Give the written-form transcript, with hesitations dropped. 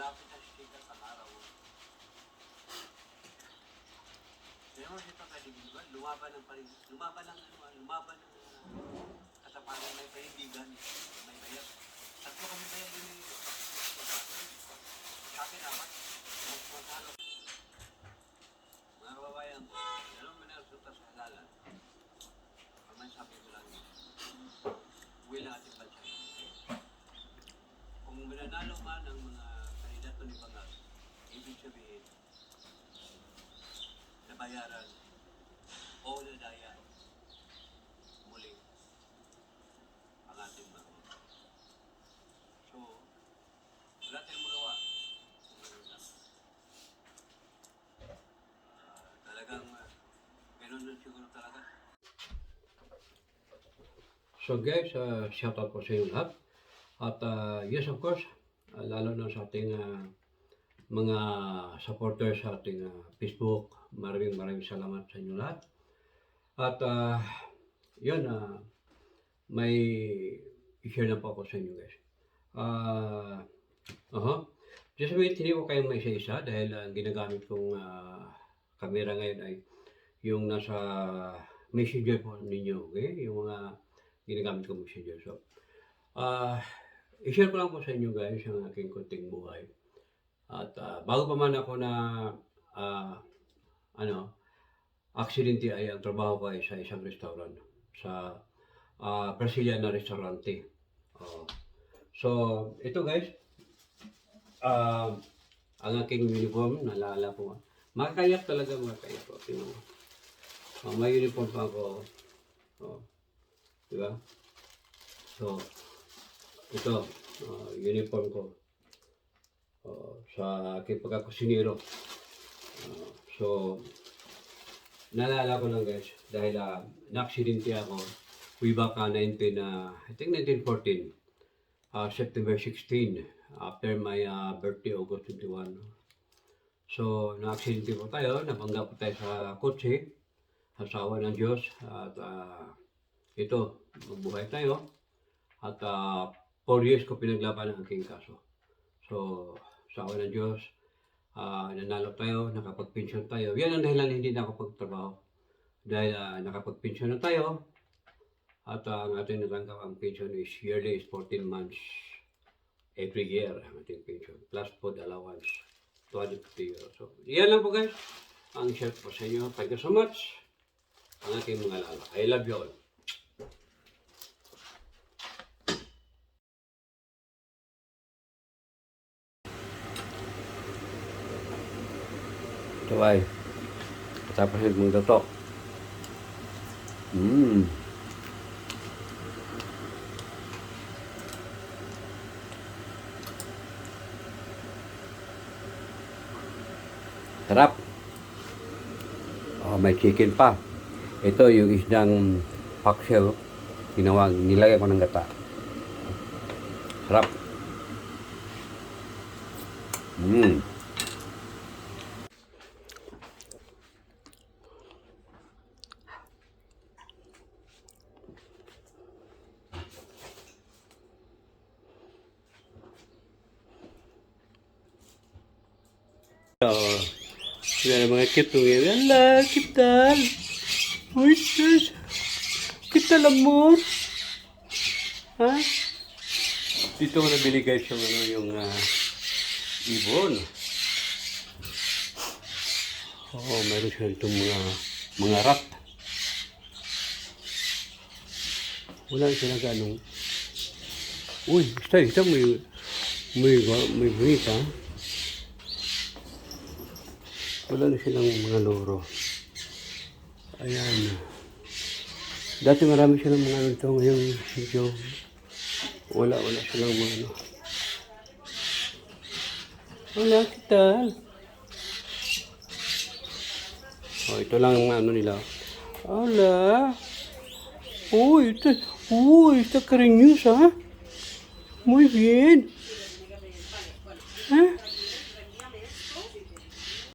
malapit na sticker sa araw. Pero ito kaibigan, lumaban ng katapangan may panindigan, may bayat. Tatlo kami bayat din sa akin apat. Mga kababayan, meron mo na resulta sa halalan. Kamay sabi ko lang, uwi na ating bansa. Kung mananalo man ang mga kandidato ni Bangal, ibig sabihin, nabayaran o nadaya muli ang ating mga. So, wala tayong magawa. Talagang, ganun na siguro talaga. So guys, shout out po sa inyo lahat. At yes, of course, lalo na sa ating mga supporters sa ating Facebook, maraming salamat sa inyo lahat. At yun, may i-share na po ako sa inyo guys. Just wait, hindi ko kayong may isa-isa dahil ang ginagamit kong camera ngayon ay yung nasa messenger po ninyo, okay? Yung mga ginagamit kong messenger. So, i-share ko lang po sa inyo guys ang aking kunting buhay. At bago pa man ako na aksidente ay ang trabaho ko ay sa isang restaurant sa Brazilian na restaurante. So ito guys, ang aking uniform, naalala ko. Makayak talaga, makayak ko. May uniform pa ako. Diba? So ito, uniform ko sa aking pagkakusinero. So, naalala ko lang guys, dahil na-aksidente ako way back I think 1914, September 16, after my birthday, August 21. So, na-aksidente po tayo, nabangga po tayo sa kotse, asawa ng Diyos, at ito, mabuhay tayo. At 4 years ko pinaglaban ang aking kaso. So, sa awa ng Diyos, nanalo tayo, nakapag-pension tayo. Yan ang dahilan hindi na ako pagtrabaho. Dahil nakapag-pension na tayo, at ang ating natanggap ang pension is yearly is 14 months every year ang ating pension. Plus food allowance, 250 euros. So, yan lang po guys. Ang share po sa inyo. Thank you so much. Ang aking mga lala. I love you all. Ito ay tapos yung luto. Sarap. May chicken pa. Ito yung isdang paksiw. Nilagay ko ng gata. Sarap. Yan ang mga kitong yan. Ala, kital. Uy, sus. Kital amor. Ha? Dito ko nabili guys yung ibon. Mayroon siya itong mga rat. Wala sila ganong. Uy, ito may buwit ha. Wala na silang mga loro. Ayan. Dati marami silang mga ano ito. Ngayon medyo wala silang mga ano. Wala kita. Ito lang ang ano nila. Wala. Uy, ito cariños ha. Muy bien.